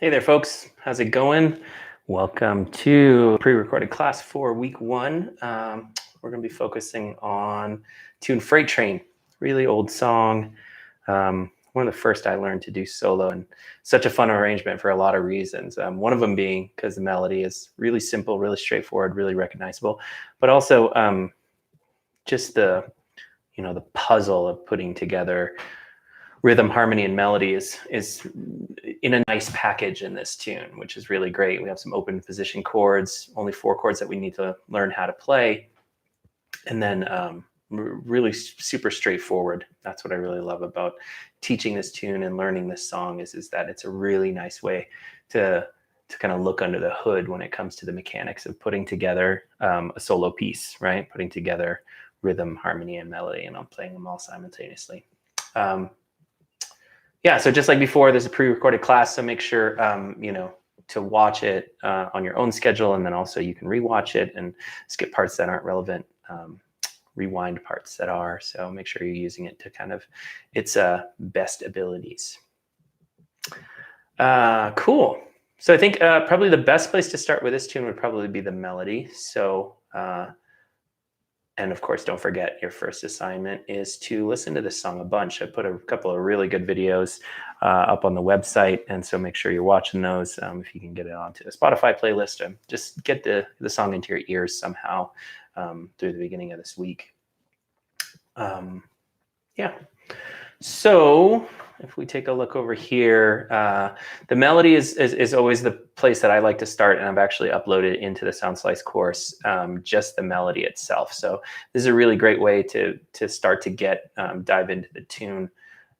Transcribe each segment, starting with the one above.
Hey there, folks. How's it going? Welcome to pre-recorded class for week one. We're going to be focusing on tune Freight Train, really old song. One of the first I learned to do solo, and such a fun arrangement for a lot of reasons. One of them being because the melody is really simple, really straightforward, really recognizable, but also just the puzzle of putting together rhythm, harmony, and melody is in a nice package in this tune, which is really great. We have some open position chords, only 4 chords that we need to learn how to play, and then really super straightforward. That's what I really love about teaching this tune and learning this song is that it's a really nice way to kind of look under the hood when it comes to the mechanics of putting together a solo piece, right? Putting together rhythm, harmony, and melody, and I'm playing them all simultaneously. Yeah, so just like before, there's a pre-recorded class, so make sure to watch it on your own schedule, and then also you can rewatch it and skip parts that aren't relevant, rewind parts that are. So make sure you're using it to kind of its best abilities. Cool. So I think probably the best place to start with this tune would probably be the melody. So and of course, don't forget your first assignment is to listen to this song a bunch. I put a couple of really good videos up on the website, and so make sure you're watching those. If you can get it onto a Spotify playlist, just get the song into your ears somehow through the beginning of this week. Yeah. So if we take a look over here, the melody is always the place that I like to start, and I've actually uploaded into the Sound Slice course just the melody itself. So this is a really great way to start to get dive into the tune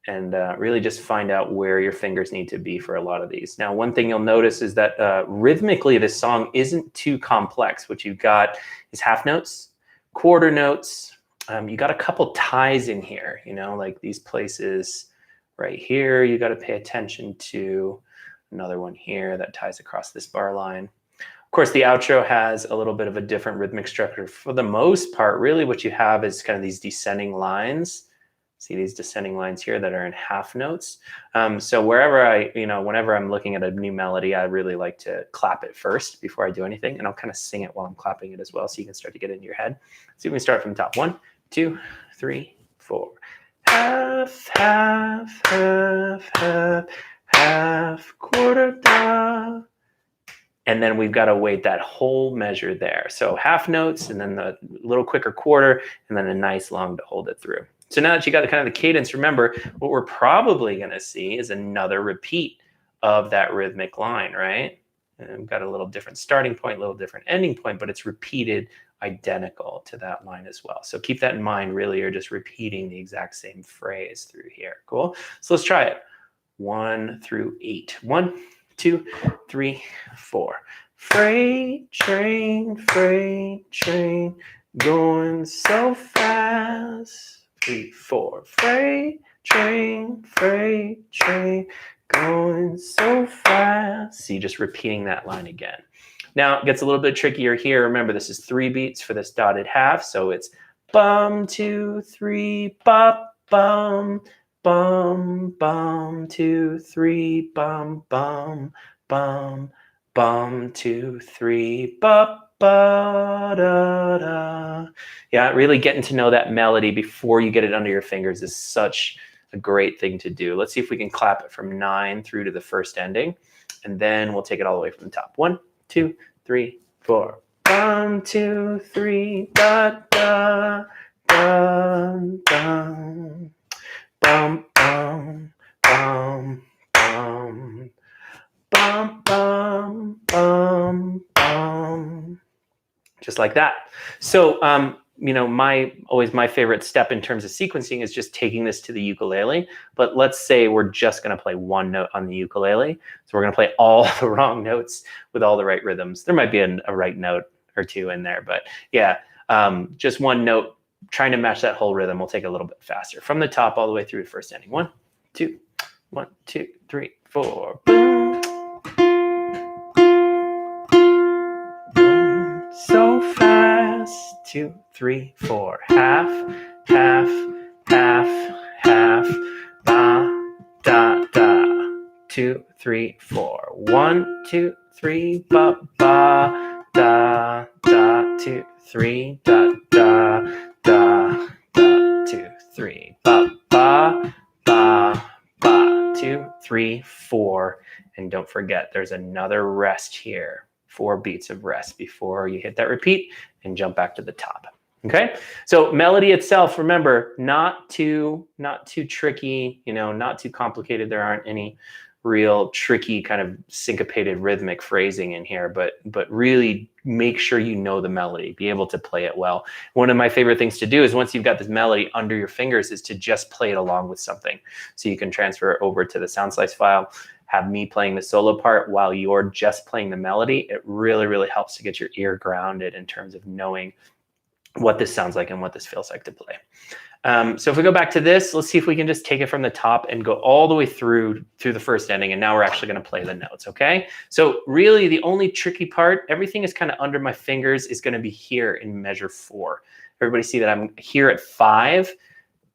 and really just find out where your fingers need to be for a lot of these. Now, one thing you'll notice is that rhythmically, this song isn't too complex. What you've got is half notes, quarter notes. You got a couple ties in here, like these places right here. You got to pay attention to another one here that ties across this bar line. Of course, the outro has a little bit of a different rhythmic structure. For the most part, really what you have is kind of these descending lines. See these descending lines here that are in half notes. So whenever I'm looking at a new melody, I really like to clap it first before I do anything, and I'll kind of sing it while I'm clapping it as well, so you can start to get it into your head. So we can start from the top. 1, 2, 3, 4. Half, half, half, half, half, quarter, da. And then we've got to wait that whole measure there. So half notes, and then the little quicker quarter, and then a nice long to hold it through. So now that you got kind of the cadence, remember what we're probably going to see is another repeat of that rhythmic line, right? And we've got a little different starting point, a little different ending point, but it's repeated identical to that line as well. So keep that in mind. Really, you're just repeating the exact same phrase through here. Cool. So let's try it. 1 through 8. 1, 2, 3, 4. Freight train, going so fast. 3, 4. Freight train, going so fast. See, just repeating that line again. Now it gets a little bit trickier here. Remember, this is 3 beats for this dotted half. So it's bum, 2, 3, bop, bum, bum, bum, 2, 3, bum, bum, bum, bum, 2, 3, bop, ba, da, da. Yeah, really getting to know that melody before you get it under your fingers is such a great thing to do. Let's see if we can clap it from 9 through to the first ending, and then we'll take it all the way from the top. 1, 2, 3, 4. 1, 2, 3, da, da, da, da. Bum, bum, bum, bum, bum, bum, bum, bum. Just like that. So, my favorite step in terms of sequencing is just taking this to the ukulele. But let's say we're just going to play one note on the ukulele. So we're going to play all the wrong notes with all the right rhythms. There might be a right note or two in there, but yeah, just one note, trying to match that whole rhythm will take a little bit faster. From the top all the way through to first ending. 1, 2, 1, 2, 3, 4. Boom. Boom. So fast. 2, 3, 4. Half, half, half, half. Ba, da, da. 2, 3, 4. 1, 2, 3, ba ba da da 2, 3 da da da da 2, 3 ba ba ba ba 2, 3, 4. And don't forget, there's another rest here. 4 beats of rest before you hit that repeat and jump back to the top. Okay, so melody itself, remember, not too tricky, not too complicated. There aren't any real tricky kind of syncopated rhythmic phrasing in here, but really make sure you know the melody, be able to play it well. One of my favorite things to do is once you've got this melody under your fingers is to just play it along with something. So you can transfer it over to the sound slice file, have me playing the solo part while you're just playing the melody. It really, really helps to get your ear grounded in terms of knowing what this sounds like and what this feels like to play. So if we go back to this, let's see if we can just take it from the top and go all the way through the first ending. And now we're actually going to play the notes. Okay. So really the only tricky part, everything is kind of under my fingers, is going to be here in measure 4. Everybody see that I'm here at 5.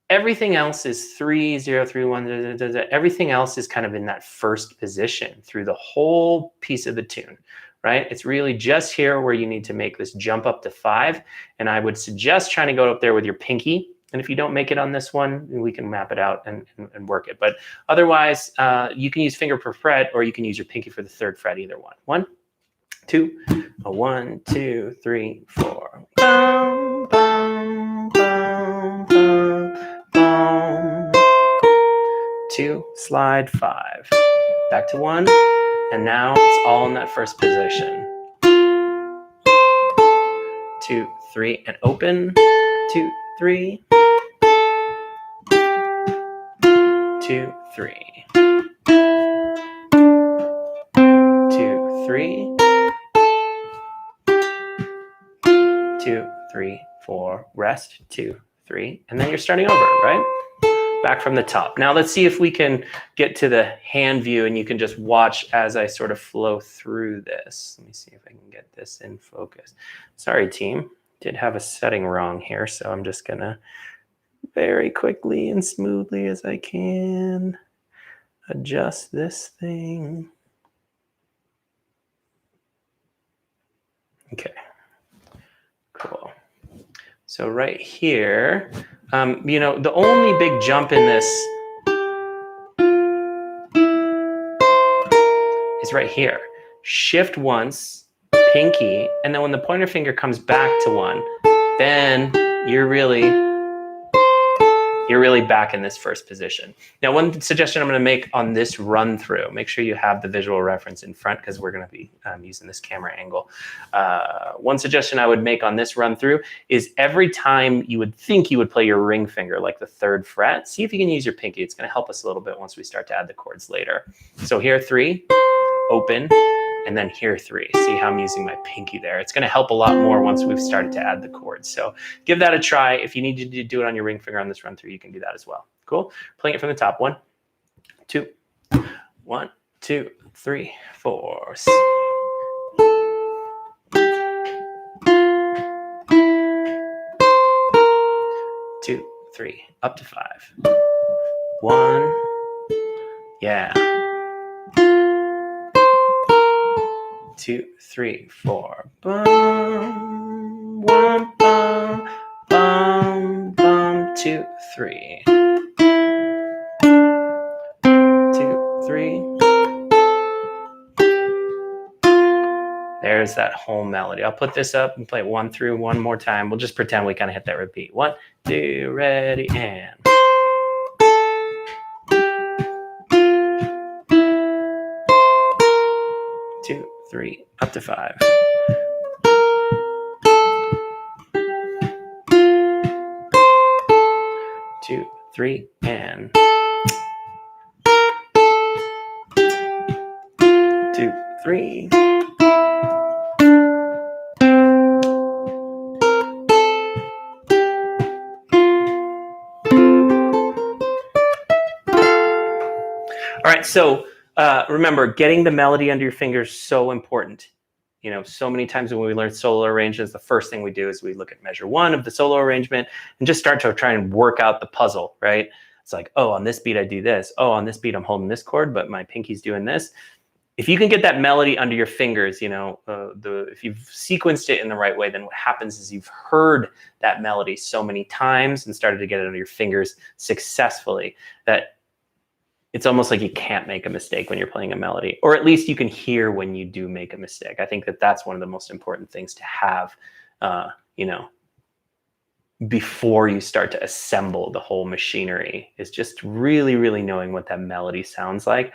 Everything else is 3, 0, 3, 1. Everything else is kind of in that first position through the whole piece of the tune. Right? It's really just here where you need to make this jump up to 5. And I would suggest trying to go up there with your pinky. And if you don't make it on this one, we can map it out and work it. But otherwise, you can use finger per fret, or you can use your pinky for the 3rd fret, either one. 1, 2, 1, 2, 3, 4. Bum, bum, bum, bum, bum. 2, slide 5. Back to 1. And now it's all in that first position. 2, 3, and open. 2, 3. 2, 3. 2, 3. 2, 3, 4. Rest. 2, 3. And then you're starting over, right? Back from the top. Now let's see if we can get to the hand view and you can just watch as I sort of flow through this. Let me see if I can get this in focus. Sorry, team. Did have a setting wrong here, so I'm just gonna very quickly and smoothly as I can adjust this thing. Okay, cool. So right here, the only big jump in this is right here. Shift once, pinky, and then when the pointer finger comes back to 1, then you're really back in this first position. Now, one suggestion I'm going to make on this run through, make sure you have the visual reference in front because we're going to be using this camera angle. One suggestion I would make on this run through is every time you would think you would play your ring finger, like the 3rd fret, see if you can use your pinky. It's going to help us a little bit once we start to add the chords later. So here 3, open, and then here 3. See how I'm using my pinky there. It's going to help a lot more once we've started to add the chords. So give that a try. If you need to do it on your ring finger on this run through, you can do that as well. Cool. Playing it from the top. 1, 2, 1, 2, 3, 4. 2, 3, up to 5. 1, yeah. 2, 3, 4. Bum, bum, bum, bum, bum. 2, 3. 2, 3. There's that whole melody. I'll put this up and play it 1 through one more time. We'll just pretend we kind of hit that repeat. 1, 2, ready, and. 2, 3, up to 5. 2, 3, and 2, 3. All right, so remember, getting the melody under your fingers is so important. So many times when we learn solo arrangements, the first thing we do is we look at measure 1 of the solo arrangement and just start to try and work out the puzzle, right? It's like, oh, on this beat I do this. Oh, on this beat I'm holding this chord, but my pinky's doing this. If you can get that melody under your fingers, if you've sequenced it in the right way, then what happens is you've heard that melody so many times and started to get it under your fingers successfully that it's almost like you can't make a mistake when you're playing a melody, or at least you can hear when you do make a mistake. I think that that's one of the most important things to have, before you start to assemble the whole machinery, is just really, really knowing what that melody sounds like.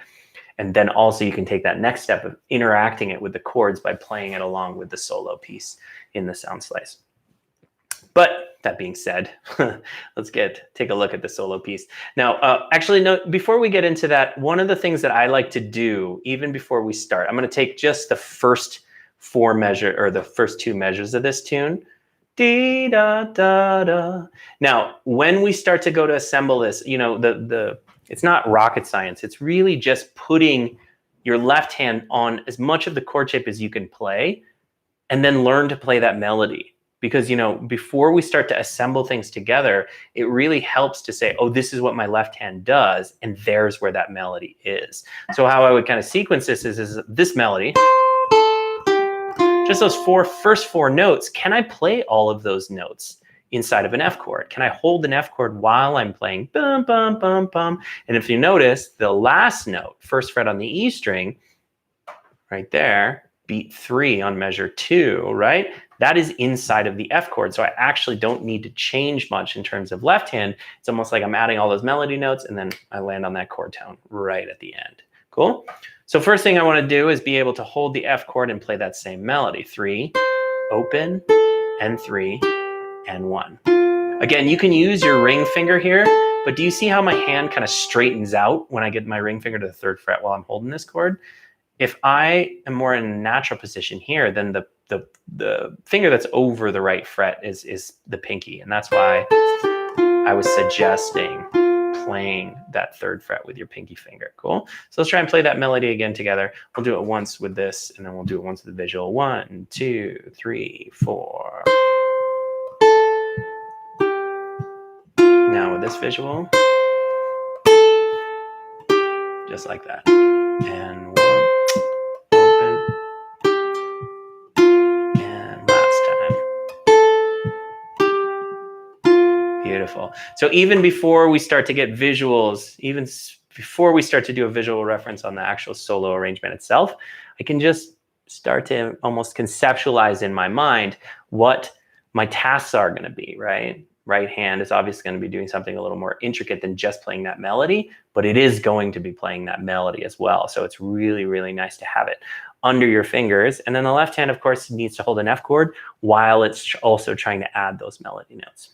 And then also you can take that next step of interacting it with the chords by playing it along with the solo piece in the sound slice. But that being said, let's take a look at the solo piece. Now, actually, no, before we get into that, one of the things that I like to do, even before we start, I'm going to take just the first the first two measures of this tune. Dee da da da. Now, when we start to go to assemble this, it's not rocket science. It's really just putting your left hand on as much of the chord shape as you can play, and then learn to play that melody. Because, before we start to assemble things together, it really helps to say, oh, this is what my left hand does, and there's where that melody is. So how I would kind of sequence this is this melody. Just those first four notes, can I play all of those notes inside of an F chord? Can I hold an F chord while I'm playing bum, bum, bum, bum? And if you notice, the last note, first fret on the E string, right there, beat 3 on measure 2, right? That is inside of the F chord. So I actually don't need to change much in terms of left hand. It's almost like I'm adding all those melody notes and then I land on that chord tone right at the end. Cool? So first thing I want to do is be able to hold the F chord and play that same melody. 3, open, and 3, and 1. Again, you can use your ring finger here, but do you see how my hand kind of straightens out when I get my ring finger to the 3rd fret while I'm holding this chord? If I am more in a natural position here, then the finger that's over the right fret is the pinky. And that's why I was suggesting playing that 3rd fret with your pinky finger. Cool? So let's try and play that melody again together. We'll do it once with this, and then we'll do it once with the visual. 1, 2, 3, 4. Now with this visual, just like that. And 1, open, and last time. Beautiful. So even before we start to get visuals, even before we start to do a visual reference on the actual solo arrangement itself, I can just start to almost conceptualize in my mind what my tasks are going to be, right? Right hand is obviously going to be doing something a little more intricate than just playing that melody, but it is going to be playing that melody as well. So it's really, really nice to have it under your fingers. And then the left hand, of course, needs to hold an F chord while it's also trying to add those melody notes.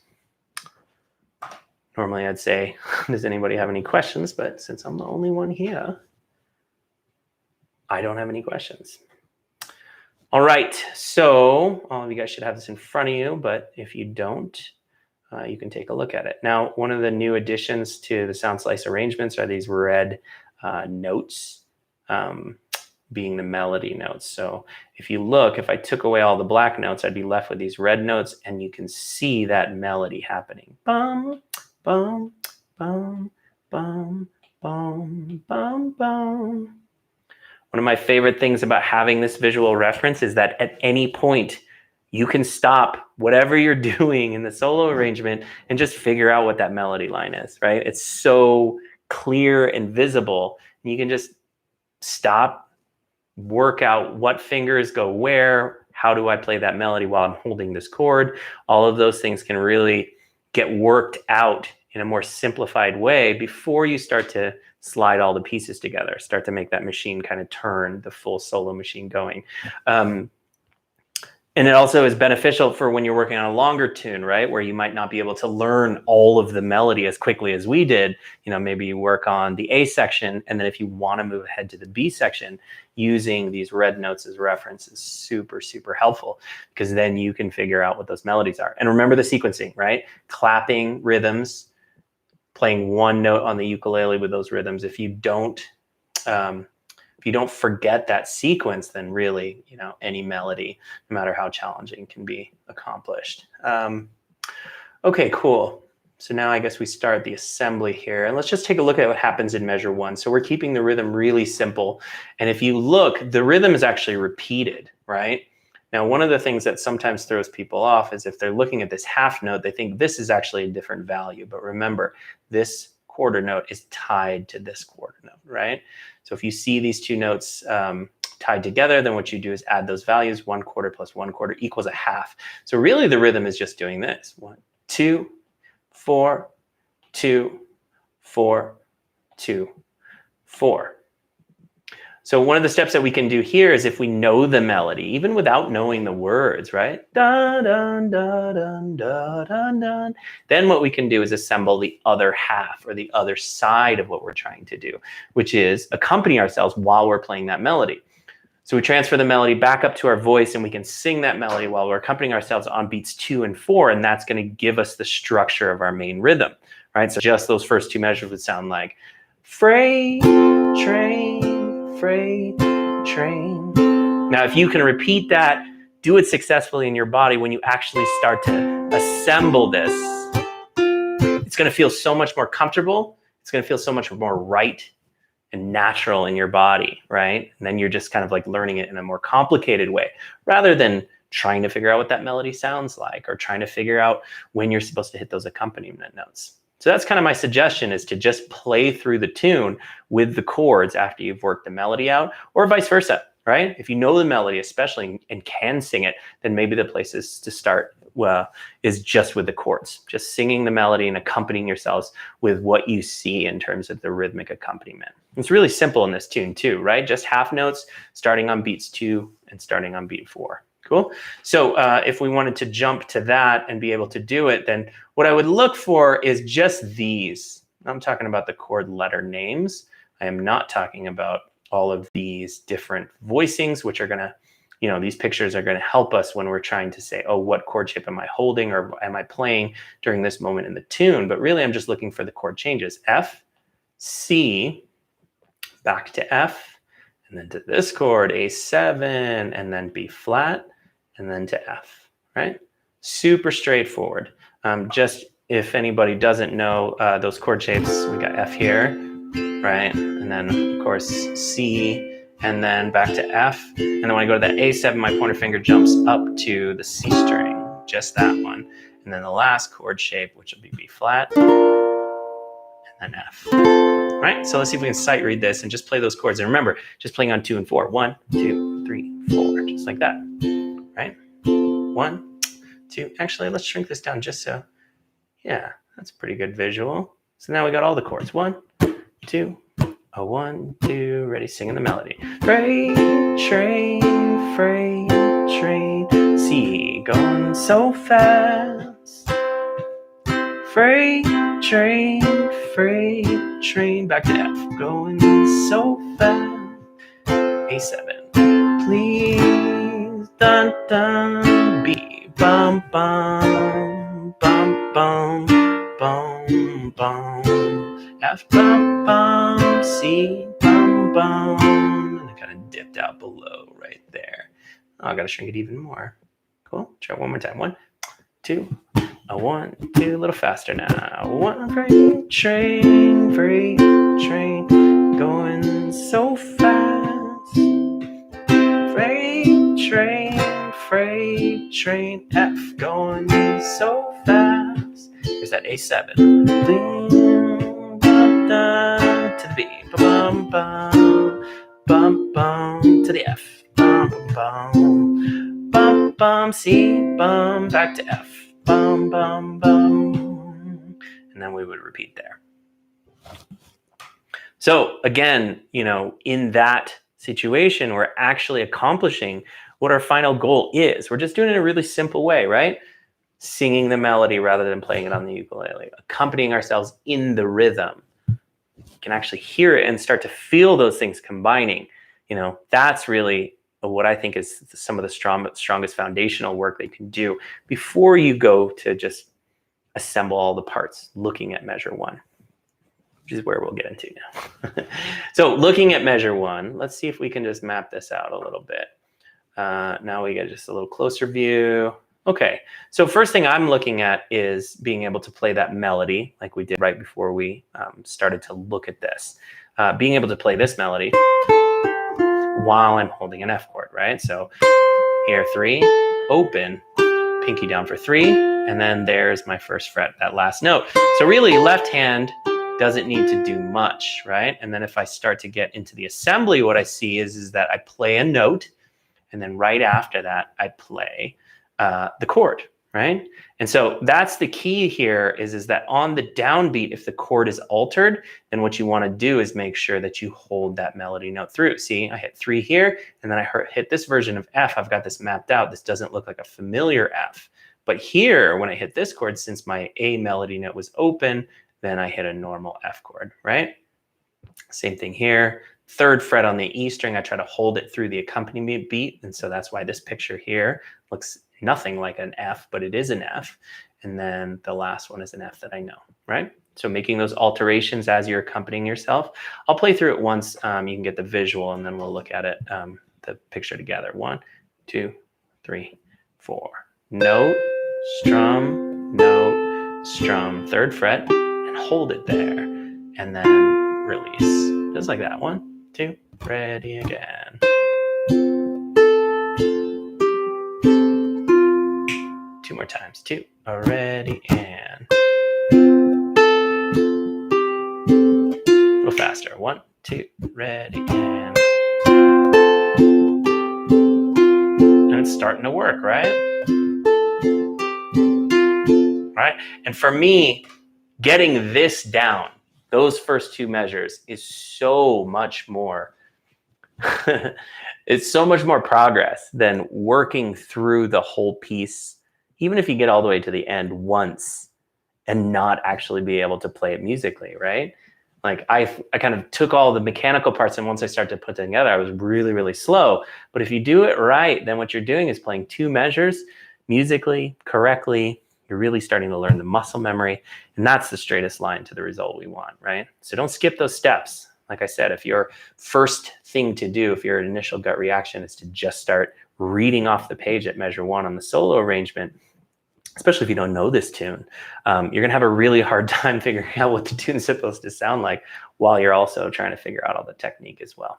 Normally I'd say, does anybody have any questions? But since I'm the only one here, I don't have any questions. All right, so all of you guys should have this in front of you, but if you don't, you can take a look at it. Now, one of the new additions to the sound slice arrangements are these red notes, being the melody notes. So if you look, if I took away all the black notes, I'd be left with these red notes, and you can see that melody happening. Bum, bum, bum, bum, bum, bum, bum. One of my favorite things about having this visual reference is that at any point, you can stop whatever you're doing in the solo arrangement and just figure out what that melody line is, right? It's so clear and visible. And you can just stop, work out what fingers go where, how do I play that melody while I'm holding this chord. All of those things can really get worked out in a more simplified way before you start to slide all the pieces together, start to make that machine kind of turn, the full solo machine going. And it also is beneficial for when you're working on a longer tune, right? Where you might not be able to learn all of the melody as quickly as we did. Maybe you work on the A section, and then if you want to move ahead to the B section, using these red notes as reference is super, super helpful, because then you can figure out what those melodies are. And remember the sequencing, right? Clapping rhythms, playing one note on the ukulele with those rhythms. If you don't forget that sequence, then really, any melody, no matter how challenging, can be accomplished. Okay, cool. So now I guess we start the assembly here, and let's just take a look at what happens in measure 1. So we're keeping the rhythm really simple. And if you look, the rhythm is actually repeated, right? Now, one of the things that sometimes throws people off is if they're looking at this half note, they think this is actually a different value. But remember, this quarter note is tied to this quarter note, right? So if you see these two notes tied together, then what you do is add those values. 1/4 plus 1/4 equals a half. So really the rhythm is just doing this. 1, 2, 4, 2, 4, 2, 4. So one of the steps that we can do here is if we know the melody, even without knowing the words, right? Dun, dun, dun, dun, dun, dun, dun. Then what we can do is assemble the other half or the other side of what we're trying to do, which is accompany ourselves while we're playing that melody. So we transfer the melody back up to our voice and we can sing that melody while we're accompanying ourselves on beats 2 and 4, and that's going to give us the structure of our main rhythm, right? So just those first two measures would sound like freight train, freight train. Now, if you can repeat that, do it successfully in your body, when you actually start to assemble this, it's going to feel so much more comfortable. It's going to feel so much more right and natural in your body, right? And then you're just kind of like learning it in a more complicated way, rather than trying to figure out what that melody sounds like or trying to figure out when you're supposed to hit those accompaniment notes. So that's kind of my suggestion, is to just play through the tune with the chords after you've worked the melody out, or vice versa, right? If you know the melody especially and can sing it, then maybe the places to start is just with the chords, just singing the melody and accompanying yourselves with what you see in terms of the rhythmic accompaniment. It's really simple in this tune too, right? Just half notes starting on beats 2 and starting on beat 4. Cool. So if we wanted to jump to that and be able to do it, then what I would look for is just these. I'm talking about the chord letter names. I am not talking about all of these different voicings, which are going to, these pictures are going to help us when we're trying to say, oh, what chord shape am I holding or am I playing during this moment in the tune? But really, I'm just looking for the chord changes. F, C, back to F, and then to this chord, A7, and then B flat, and then to F, right? Super straightforward. Just if anybody doesn't know those chord shapes, we got F here, right? And then, of course, C, and then back to F. And then when I go to that A7, my pointer finger jumps up to the C string, just that one. And then the last chord shape, which will be B flat, and then F. Right? So let's see if we can sight read this and just play those chords. And remember, just playing on 2 and 4. 1, 2, 3, 4, just like that. Right? 1, 2. Actually, let's shrink this down just so. Yeah, that's a pretty good visual. So now we got all the chords. 1, 2, a 1, 2, ready, singing the melody. Freight train, C, going so fast. Freight train, back to F, going so fast. A7, please, dun dun, B, bum bum, bum bum, bum bum, F, bum bum, C, bum bum, and it kind of dipped out below right there. Oh, I gotta shrink it even more. Cool. Try it one more time. 1, 2. A 1, 2, a little faster now. 1, freight train, going so fast. Freight train, F, going so fast. Here's that A7. To the B, bum bum, bum bum, to the F, bum bum, bum bum, C, bum, back to F. Bum, bum, bum. And then we would repeat there. So again, in that situation, we're actually accomplishing what our final goal is. We're just doing it in a really simple way, right? Singing the melody rather than playing it on the ukulele, accompanying ourselves in the rhythm. You can actually hear it and start to feel those things combining. That's really what I think is some of the strongest foundational work that you can do before you go to just assemble all the parts, looking at measure 1, which is where we'll get into now. So looking at measure 1, let's see if we can just map this out a little bit. Now we get just a little closer view. Okay, so first thing I'm looking at is being able to play that melody like we did right before we started to look at this. Being able to play this melody while I'm holding an F chord, right? So here 3, open, pinky down for 3, and then there's my first fret, that last note. So really left hand doesn't need to do much, right? And then if I start to get into the assembly, what I see is that I play a note, and then right after that, I play the chord, right? And so that's the key here is that on the downbeat, if the chord is altered, then what you want to do is make sure that you hold that melody note through. See, I hit 3 here, and then I hit this version of F. I've got this mapped out. This doesn't look like a familiar F. But here, when I hit this chord, since my A melody note was open, then I hit a normal F chord, right? Same thing here. 3rd fret on the E string, I try to hold it through the accompaniment beat. And so that's why this picture here looks nothing like an F, but it is an F. And then the last one is an F that I know, right? So making those alterations as you're accompanying yourself. I'll play through it once. You can get the visual, and then we'll look at it, the picture together. 1, 2, 3, 4. Note, strum, note, strum, 3rd fret, and hold it there. And then release, just like that. 1, 2, ready again. Two more times. 2, ready, and a little faster. 1, 2, ready, and it's starting to work, right? Right? And for me, getting this down, those first 2 measures is so much more, it's so much more progress than working through the whole piece, even if you get all the way to the end once and not actually be able to play it musically, right? Like I kind of took all the mechanical parts, and once I started to put it together, I was really, really slow. But if you do it right, then what you're doing is playing 2 measures musically, correctly. You're really starting to learn the muscle memory, and that's the straightest line to the result we want, right? So don't skip those steps. Like I said, if your first thing to do, if your initial gut reaction is to just start reading off the page at measure 1 on the solo arrangement, especially if you don't know this tune, you're going to have a really hard time figuring out what the tune's supposed to sound like while you're also trying to figure out all the technique as well.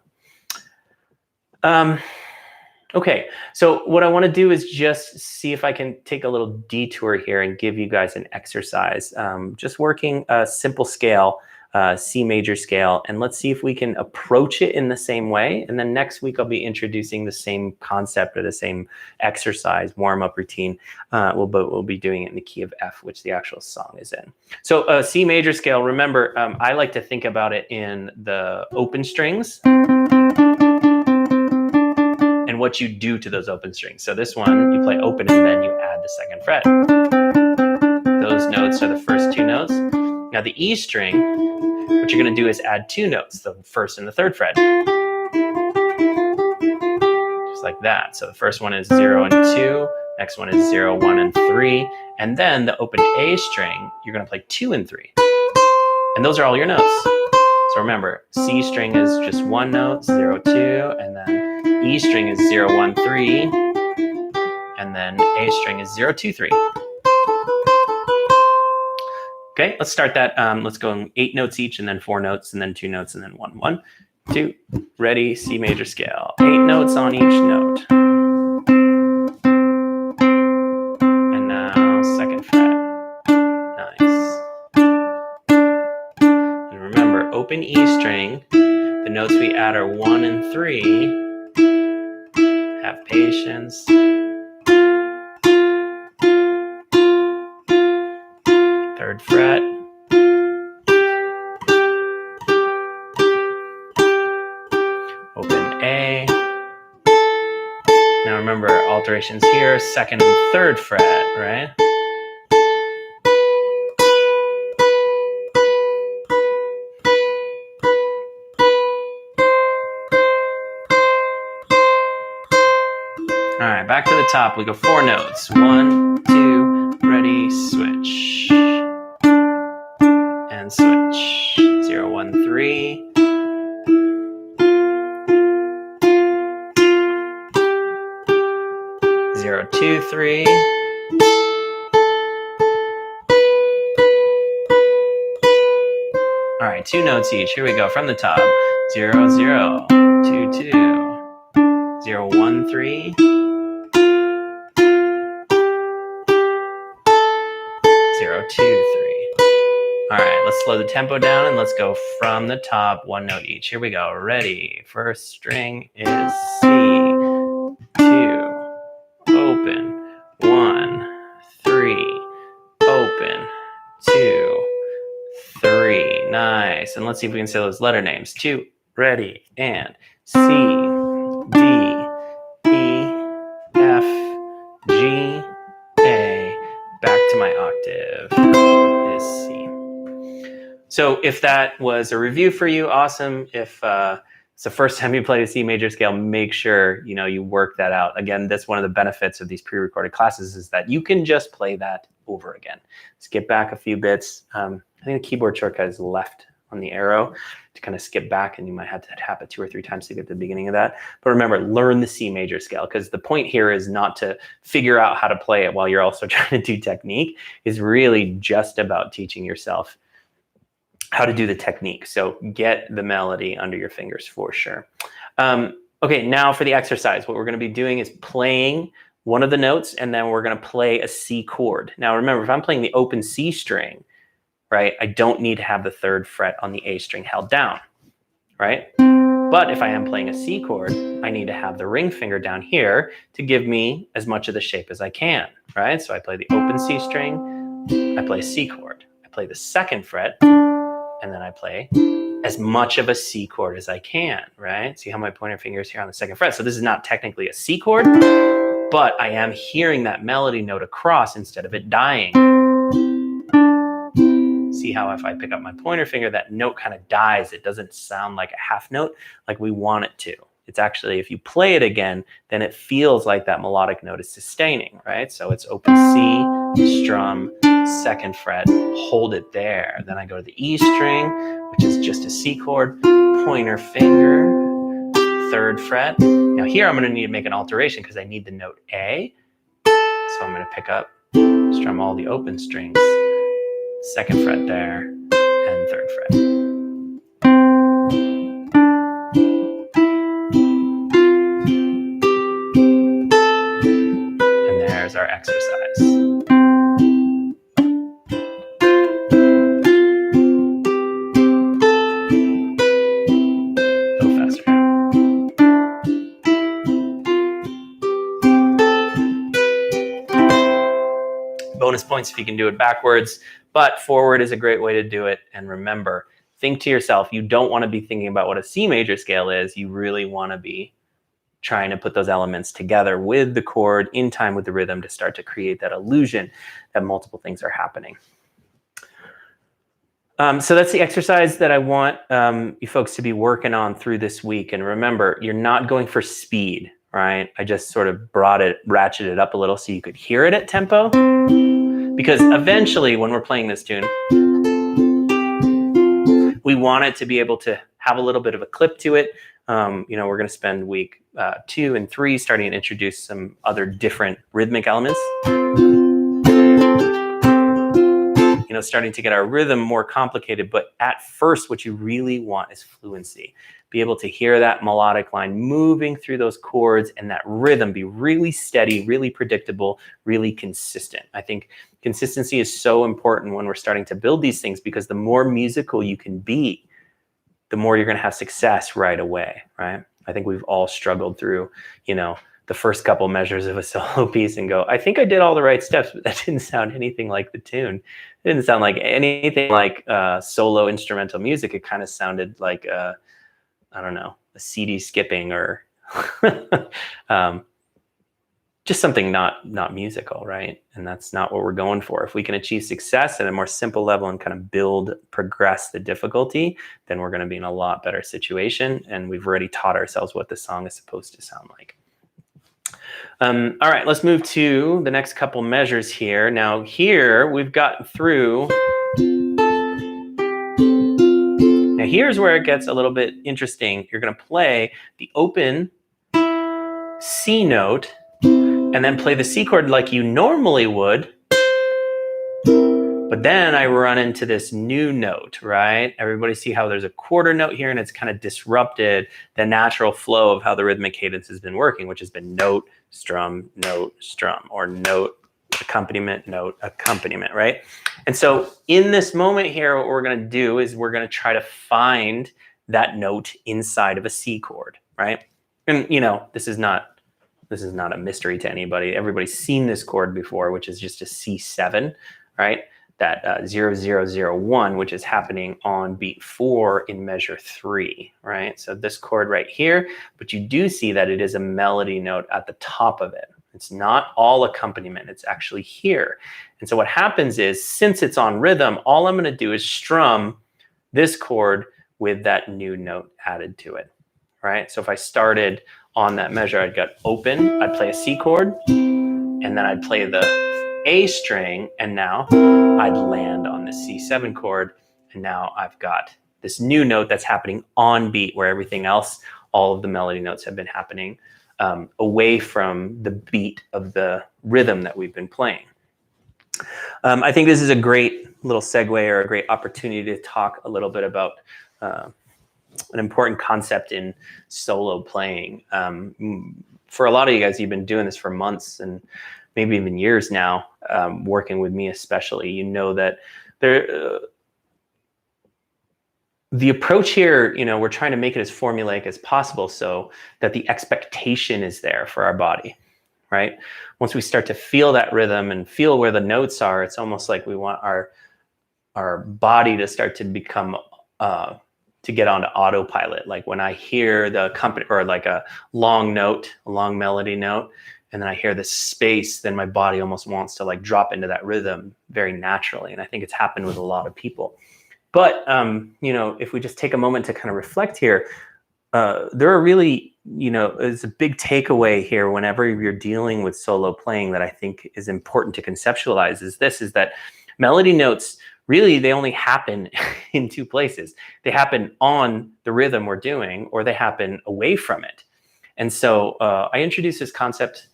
Okay, so what I want to do is just see if I can take a little detour here and give you guys an exercise. Just working a simple scale, C major scale, and let's see if we can approach it in the same way. And then next week I'll be introducing the same concept or the same exercise, warm-up routine. We'll be doing it in the key of F, which the actual song is in. So C major scale, remember, I like to think about it in the open strings and what you do to those open strings. So this one, you play open and then you add the 2nd fret. Those notes are the first 2 notes. Now the E string, what you're going to do is add 2 notes, the 1st and the 3rd fret. Just like that. So the first one is 0 and 2, next one is 0, 1, and 3. And then the open A string, you're going to play 2 and 3. And those are all your notes. So remember, C string is just 1 note, 0, 2, and then E string is 0, 1, 3, and then A string is 0, 2, 3. Okay, let's start that. Let's go 8 notes each, and then 4 notes, and then 2 notes, and then 1. 1, 2, ready, C major scale. 8 notes on each note. And now 2nd fret. Nice. And remember, open E string, the notes we add are 1 and 3. Have patience. 3rd fret. Open A. Now remember, alterations here, 2nd and 3rd fret, right? All right, back to the top. We go 4 notes. 1, 2, ready, switch. And switch. 0, 1, 3. 0, 2, 3. right, 2 notes each. Here we go from the top. 0, 0, 2, 2, 0, 1, 3, 0, 2, 3. All right, let's slow the tempo down and let's go from the top, 1 note each. Here we go. Ready? First string is C. 2, open. 1, 3, open. 2, 3. Nice. And let's see if we can say those letter names. 2, ready, and C, D, E, F, G, A. Back to my octave is C. So if that was a review for you, awesome. If it's the first time you play a C major scale, make sure you work that out. Again, that's one of the benefits of these pre-recorded classes is that you can just play that over again. Skip back a few bits. I think the keyboard shortcut is left on the arrow to kind of skip back, and you might have to tap it 2 or 3 times to get to the beginning of that. But remember, learn the C major scale, because the point here is not to figure out how to play it while you're also trying to do technique. It's really just about teaching yourself how to do the technique. So get the melody under your fingers for sure. Okay, now for the exercise, what we're going to be doing is playing one of the notes, and then we're going to play a C chord. Now remember, if I'm playing the open C string, right, I don't need to have the 3rd fret on the A string held down, right? But if I am playing a C chord, I need to have the ring finger down here to give me as much of the shape as I can, right? So I play the open C string, I play a C chord, I play the 2nd fret, and then I play as much of a C chord as I can, right? See how my pointer finger is here on the 2nd fret. So this is not technically a C chord, but I am hearing that melody note across instead of it dying. See how if I pick up my pointer finger, that note kind of dies. It doesn't sound like a half note like we want it to. It's actually, if you play it again, then it feels like that melodic note is sustaining, right? So it's open C, strum, 2nd fret, hold it there. Then I go to the E string, which is just a C chord, pointer finger, 3rd fret. Now here I'm going to need to make an alteration because I need the note A. So I'm going to pick up, strum all the open strings, 2nd fret there, and 3rd fret. And there's our exercise. Bonus points if you can do it backwards, but forward is a great way to do it. And remember, think to yourself, you don't want to be thinking about what a C major scale is. You really want to be trying to put those elements together with the chord in time with the rhythm to start to create that illusion that multiple things are happening. So that's the exercise that I want you folks to be working on through this week. And remember, you're not going for speed, right? I just sort of ratcheted it up a little so you could hear it at tempo. Because eventually when we're playing this tune, we want it to be able to have a little bit of a clip to it. We're going to spend week 2 and 3 starting to introduce some other different rhythmic elements. Starting to get our rhythm more complicated, but at first what you really want is fluency. Be able to hear that melodic line moving through those chords and that rhythm be really steady, really predictable, really consistent. I think consistency is so important when we're starting to build these things, because the more musical you can be, the more you're going to have success right away, right? I think we've all struggled through, the first couple measures of a solo piece and go, I think I did all the right steps, but that didn't sound anything like the tune. It didn't sound like anything like solo instrumental music. It kind of sounded like, I don't know, a CD skipping or just something not musical, right? And that's not what we're going for. If we can achieve success at a more simple level and kind of progress the difficulty, then we're going to be in a lot better situation. And we've already taught ourselves what the song is supposed to sound like. All right, let's move to the next couple measures here. Now here we've gotten through. Now here's where it gets a little bit interesting. You're going to play the open C note and then play the C chord like you normally would, But then I run into this new note, right? Everybody see how there's a quarter note here, and it's kind of disrupted the natural flow of how the rhythmic cadence has been working, which has been note, strum, or note, accompaniment, right? And so in this moment here, what we're going to do is we're going to try to find that note inside of a C chord, right? And you know, this is not a mystery to anybody. Everybody's seen this chord before, which is just a C7, right? That 0, 0, 0, 1, which is happening on beat 4 in measure 3, right? So this chord right here, but you do see that it is a melody note at the top of it. It's not all accompaniment, it's actually here. And so what happens is, since it's on rhythm, all I'm gonna do is strum this chord with that new note added to it, right? So if I started on that measure, I'd got open, I'd play a C chord, and then I'd play the A string, and now I'd land on the C7 chord, and now I've got this new note that's happening on beat, where everything else, all of the melody notes have been happening away from the beat of the rhythm that we've been playing. I think this is a great little segue, or a great opportunity to talk a little bit about an important concept in solo playing. For a lot of you guys, you've been doing this for months and maybe even years now, working with me especially. You know that the approach here, you know, we're trying to make it as formulaic as possible so that the expectation is there for our body, right? Once we start to feel that rhythm and feel where the notes are, it's almost like we want our body to start to become to get onto autopilot. Like when I hear the company, or like a long note, a long melody note, and then I hear this space, then my body almost wants to like drop into that rhythm very naturally. And I think it's happened with a lot of people. But, you know, if we just take a moment to kind of reflect here, there are really, you know, it's a big takeaway here whenever you're dealing with solo playing that I think is important to conceptualize is that melody notes, really, they only happen in two places. They happen on the rhythm we're doing, or they happen away from it. And so I introduced this concept,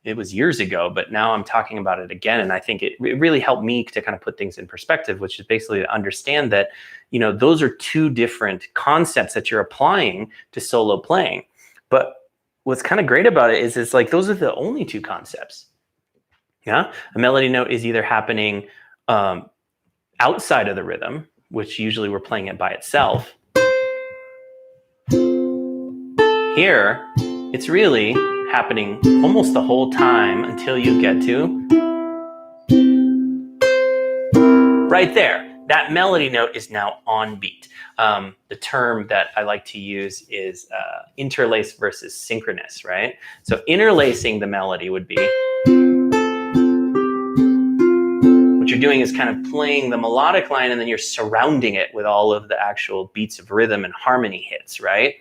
it was years ago, but now I'm talking about it again. And I think it really helped me to kind of put things in perspective, which is basically to understand that, you know, those are two different concepts that you're applying to solo playing. But what's kind of great about it is it's like, those are the only two concepts. Yeah. A melody note is either happening outside of the rhythm, which usually we're playing it by itself. Here, it's really happening almost the whole time until you get to right there. That melody note is now on beat. The term that I like to use is interlace versus synchronous, right? So interlacing the melody would be, what you're doing is kind of playing the melodic line, and then you're surrounding it with all of the actual beats of rhythm and harmony hits, right?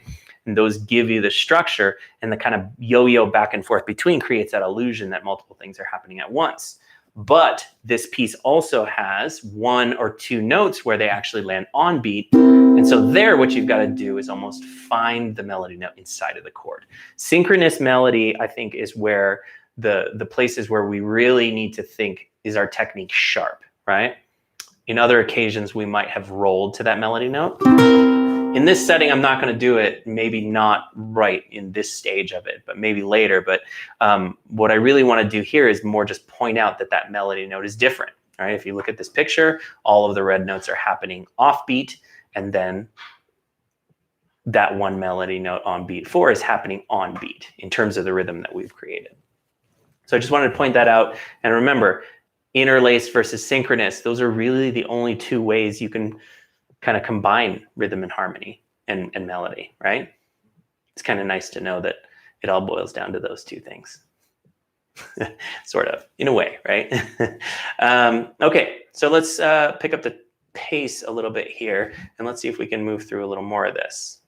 And those give you the structure, and the kind of yo-yo back and forth between creates that illusion that multiple things are happening at once. But this piece also has one or two notes where they actually land on beat. And so there, what you've got to do is almost find the melody note inside of the chord. Synchronous melody, I think, is where the places where we really need to think, is our technique sharp, right? In other occasions, we might have rolled to that melody note. In this setting, I'm not going to do it, maybe not right in this stage of it, but maybe later. But what I really want to do here is more just point out that that melody note is different, right? If you look at this picture, all of the red notes are happening off beat, and then that one melody note on beat 4 is happening on beat in terms of the rhythm that we've created. So I just wanted to point that out. And remember, interlace versus synchronous, those are really the only two ways you can kind of combine rhythm and harmony and melody, right? It's kind of nice to know that it all boils down to those two things. Sort of, in a way, right? Okay, so let's pick up the pace a little bit here, and let's see if we can move through a little more of this.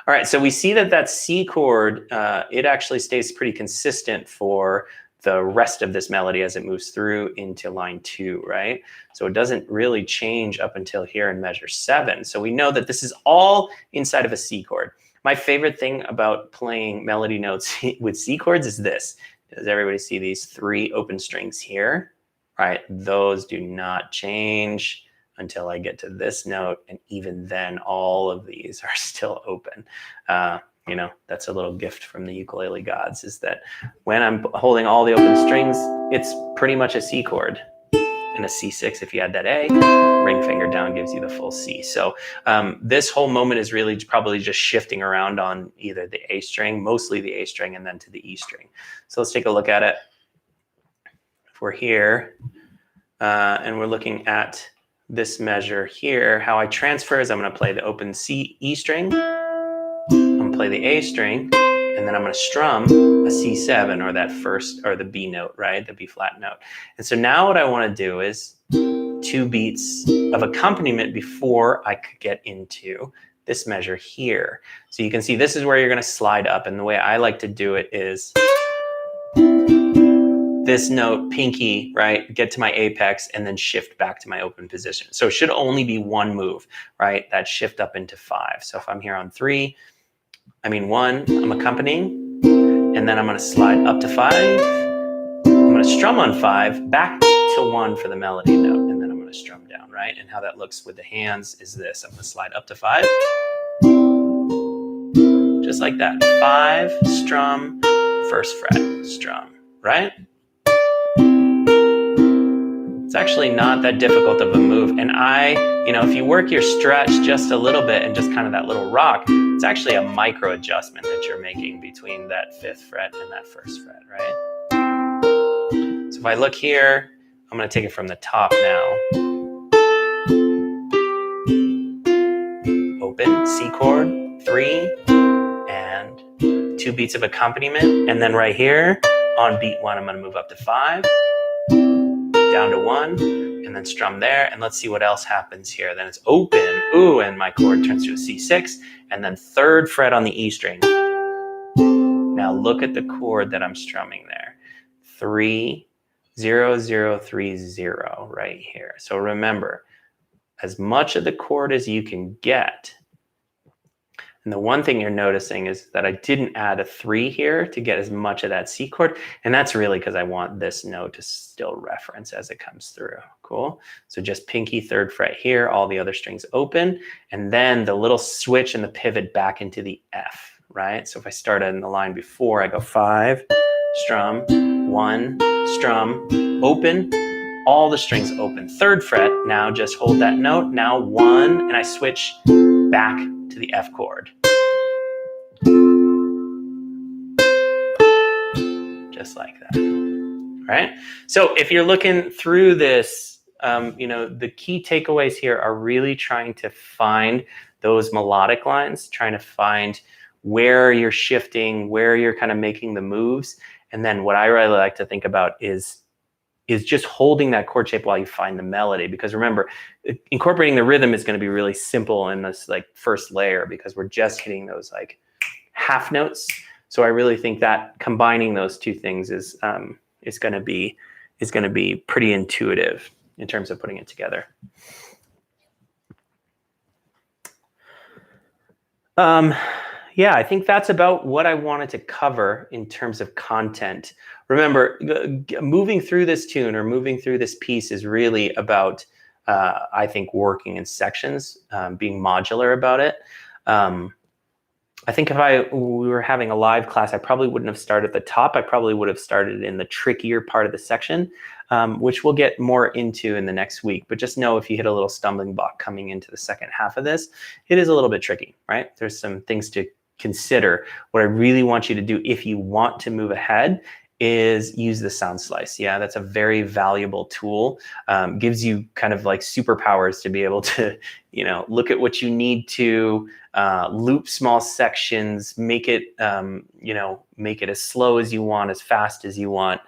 All right, so we see that that C chord, it actually stays pretty consistent for the rest of this melody as it moves through into line 2, right? So it doesn't really change up until here in measure 7. So we know that this is all inside of a C chord. My favorite thing about playing melody notes with C chords is this. Does everybody see these 3 open strings here, right? Those do not change until I get to this note. And even then, all of these are still open. You know, that's a little gift from the ukulele gods, is that when I'm holding all the open strings, it's pretty much a C chord. And a C6, if you add that A, ring finger down gives you the full C. So this whole moment is really probably just shifting around on either the A string, mostly the A string, and then to the E string. So let's take a look at it. If we're here and we're looking at this measure here, how I transfer is I'm going to play the open C, E string. I'm going to play the A string, and then I'm going to strum a C7 or that first, or the B note, right? The B flat note. And so now what I want to do is 2 beats of accompaniment before I could get into this measure here. So you can see this is where you're going to slide up. And the way I like to do it is this note, pinky, right? Get to my apex and then shift back to my open position. So it should only be one move, right? That shift up into 5. So if I'm here on 3, I mean 1, I'm accompanying, and then I'm going to slide up to 5. I'm going to strum on 5, back to 1 for the melody note, and then I'm going to strum down, right? And how that looks with the hands is this. I'm going to slide up to 5, just like that. 5, strum, first fret, strum, right? It's actually not that difficult of a move. And you know, if you work your stretch just a little bit and just kind of that little rock, it's actually a micro adjustment that you're making between that 5th fret and that 1st fret, right? So if I look here, I'm going to take it from the top now. Open, C chord, 3, and 2 beats of accompaniment. And then right here on beat 1, I'm going to move up to 5. Down to 1, and then strum there, and let's see what else happens here. Then it's open, ooh, and my chord turns to a C6, and then 3rd fret on the E string. Now look at the chord that I'm strumming there. 3, 0, 0, 3, 0 right here. So remember, as much of the chord as you can get. And the one thing you're noticing is that I didn't add a 3 here to get as much of that C chord. And that's really because I want this note to still reference as it comes through. Cool. So just pinky 3rd fret here, all the other strings open, and then the little switch and the pivot back into the F, right? So if I started in the line before, I go 5, strum, 1, strum, open, all the strings open. 3rd fret, now just hold that note, now 1, and I switch back to the F chord. Just like that, right? So if you're looking through this, you know, the key takeaways here are really trying to find those melodic lines, trying to find where you're shifting, where you're kind of making the moves. And then what I really like to think about is just holding that chord shape while you find the melody. Because remember, incorporating the rhythm is going to be really simple in this like first layer, because we're just hitting those like half notes. So I really think that combining those two things is going to be pretty intuitive in terms of putting it together. Yeah, I think that's about what I wanted to cover in terms of content. Remember, moving through this tune or moving through this piece is really about, I think, working in sections, being modular about it. I think if we were having a live class, I probably wouldn't have started at the top. I probably would have started in the trickier part of the section, which we'll get more into in the next week. But just know if you hit a little stumbling block coming into the second half of this, it is a little bit tricky, right? There's some things to consider. What I really want you to do if you want to move ahead is use the sound slice. Yeah, that's a very valuable tool. Gives you kind of like superpowers to be able to, you know, look at what you need to, loop small sections, make it, you know, make it as slow as you want, as fast as you want.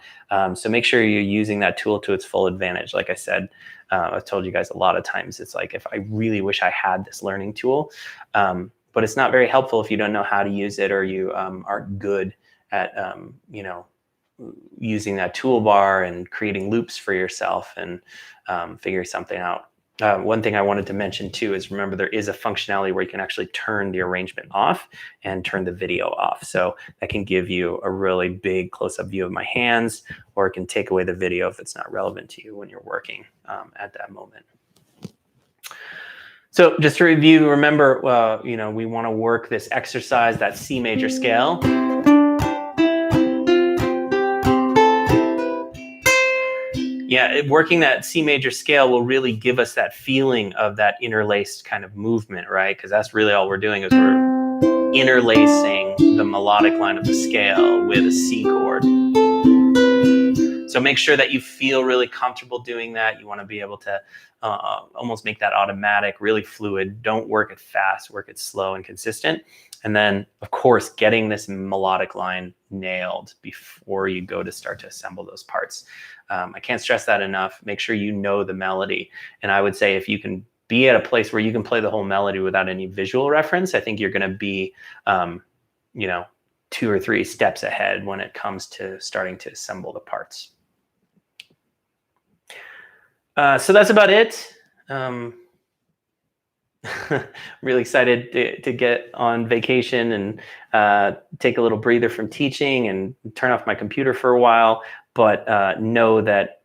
So make sure you're using that tool to its full advantage. Like I said, I've told you guys a lot of times, it's like, if I really wish I had this learning tool, but it's not very helpful if you don't know how to use it, or you aren't good at, you know, using that toolbar and creating loops for yourself and figuring something out. one thing I wanted to mention too is remember there is a functionality where you can actually turn the arrangement off and turn the video off. So that can give you a really big close-up view of my hands, or it can take away the video if it's not relevant to you when you're working at that moment. So just to review, remember, we want to work this exercise, that C major scale. Yeah, working that C major scale will really give us that feeling of that interlaced kind of movement, right? Because that's really all we're doing is we're interlacing the melodic line of the scale with a C chord. So make sure that you feel really comfortable doing that. You want to be able to almost make that automatic, really fluid. Don't work it fast, work it slow and consistent. And then, of course, getting this melodic line nailed before you go to start to assemble those parts. I can't stress that enough. Make sure you know the melody. And I would say if you can be at a place where you can play the whole melody without any visual reference, I think you're going to be, 2 or 3 steps ahead when it comes to starting to assemble the parts. So that's about it. Really excited to get on vacation and take a little breather from teaching and turn off my computer for a while. But know that,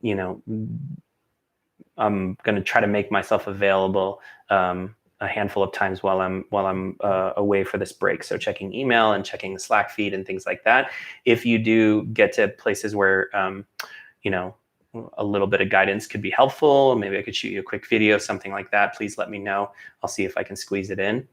I'm going to try to make myself available a handful of times while I'm away for this break. So checking email and checking the Slack feed and things like that. If you do get to places where, a little bit of guidance could be helpful, maybe I could shoot you a quick video, something like that, please let me know. I'll see if I can squeeze it in.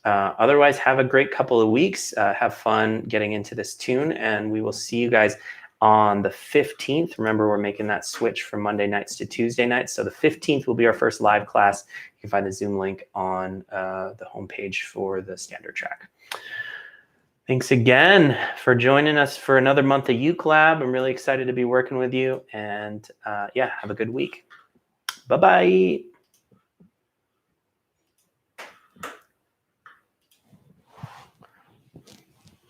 Otherwise, have a great couple of weeks. Have fun getting into this tune, and we will see you guys on the 15th. Remember, we're making that switch from Monday nights to Tuesday nights. So the 15th will be our first live class. You can find the Zoom link on the homepage for the standard track. Thanks again for joining us for another month of UClab. I'm really excited to be working with you. And have a good week. Bye-bye.